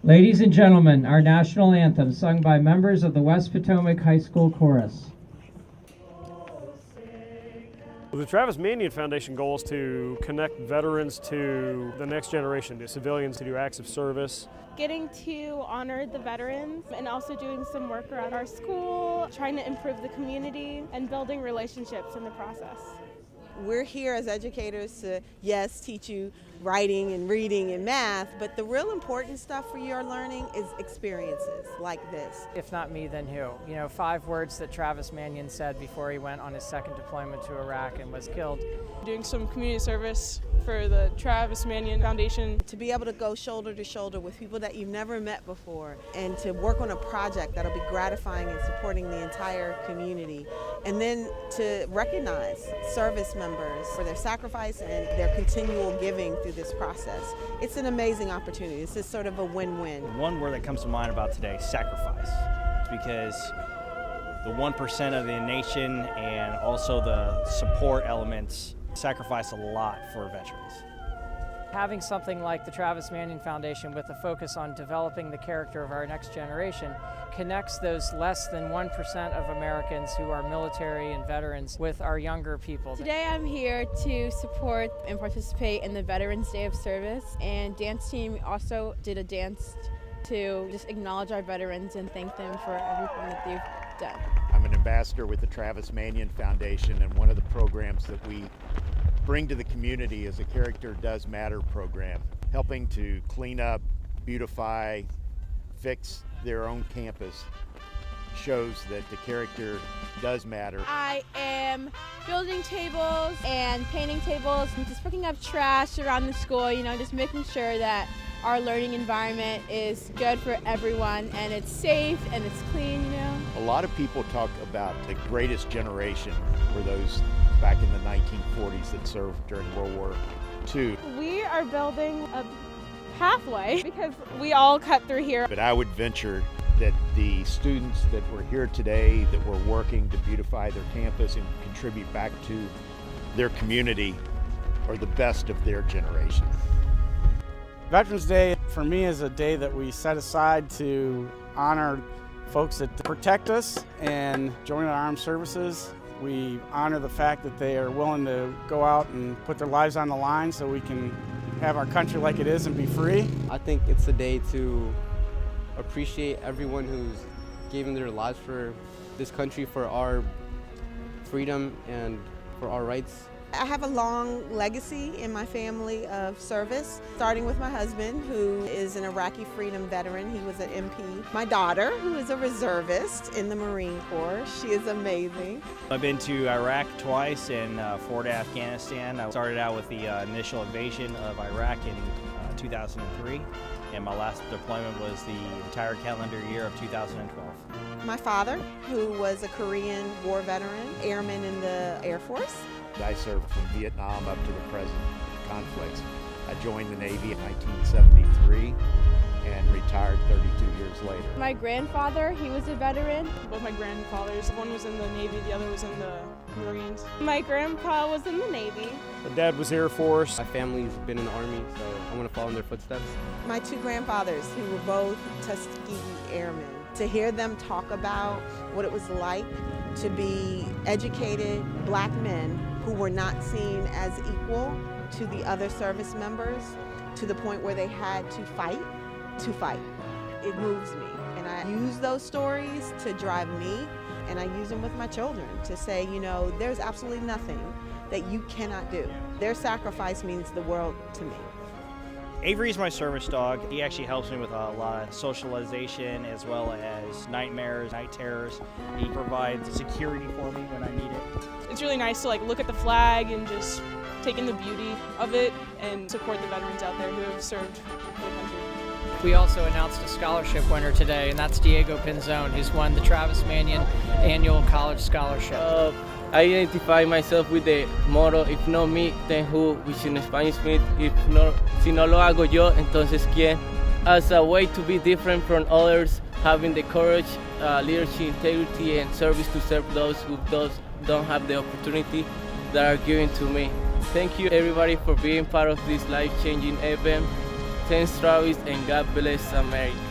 Ladies and gentlemen, our national anthem sung by members of the West Potomac High School Chorus. The Travis Manion Foundation goal is to connect veterans to the next generation, to civilians to do acts of service. Getting to honor the veterans and also doing some work around our school, trying to improve the community and building relationships in the process. We're here as educators to, yes, teach you writing and reading and math, but the real important stuff for your learning is experiences like this. If not me, then who? You know, 5 words that Travis Manion said before he went on his second deployment to Iraq and was killed. Doing some community service for the Travis Manion Foundation. To be able to go shoulder to shoulder with people that you've never met before and to work on a project that'll be gratifying and supporting the entire community. And then to recognize service members for their sacrifice and their continual giving through this process. It's an amazing opportunity. This is sort of a win-win. One word that comes to mind about today, sacrifice, because the 1% of the nation and also the support elements sacrifice a lot for veterans. Having something like the Travis Manion Foundation with a focus on developing the character of our next generation connects those less than 1% of Americans who are military and veterans with our younger people. Today I'm here to support and participate in the Veterans Day of Service, and dance team also did a dance to just acknowledge our veterans and thank them for everything that they've done. I'm an ambassador with the Travis Manion Foundation, and one of the programs that we bring to the community is a Character Does Matter program, helping to clean up, beautify, fix their own campus. Shows that the character does matter. I am building tables and painting tables and just picking up trash around the school, you know, just making sure that our learning environment is good for everyone and it's safe and it's clean, you know. A lot of people talk about the greatest generation were those back in the 1940s that served during World War II. We are building a pathway because we all cut through here. But I would venture that the students that were here today, that were working to beautify their campus and contribute back to their community, are the best of their generation. Veterans Day for me is a day that we set aside to honor folks that protect us and join our armed services. We honor the fact that they are willing to go out and put their lives on the line so we can have our country like it is and be free. I think it's a day to appreciate everyone who's given their lives for this country, for our freedom and for our rights. I have a long legacy in my family of service, starting with my husband, who is an Iraqi freedom veteran. He was an MP. My daughter, who is a reservist in the Marine Corps. She is amazing. I've been to Iraq twice and 4 to Afghanistan. I started out with the initial invasion of Iraq in 2003, and my last deployment was the entire calendar year of 2012. My father, who was a Korean War veteran, airman in the Air Force. I served from Vietnam up to the present conflicts. I joined the Navy in 1973 and retired 32 years later. My grandfather, he was a veteran. Both my grandfathers, one was in the Navy, the other was in the Marines. My grandpa was in the Navy. My dad was Air Force. My family's been in the Army, so I want to follow in their footsteps. My 2 grandfathers, who were both Tuskegee Airmen. To hear them talk about what it was like to be educated black men who were not seen as equal to the other service members, to the point where they had to fight. It moves me, and I use those stories to drive me, and I use them with my children to say, you know, there's absolutely nothing that you cannot do. Their sacrifice means the world to me. Avery's my service dog. He actually helps me with a lot of socialization as well as nightmares, night terrors. He provides security for me when I need it. It's really nice to look at the flag and just take in the beauty of it and support the veterans out there who have served the country. We also announced a scholarship winner today, and that's Diego Pinzon, who's won the Travis Manion Annual College Scholarship. I identify myself with the motto, if not me, then who, which in Spanish means, si no lo hago yo, entonces quién. As a way to be different from others, having the courage, leadership, integrity, and service to serve those who don't have the opportunity that are given to me. Thank you everybody for being part of this life-changing event. Thanks, Travis, and God bless America.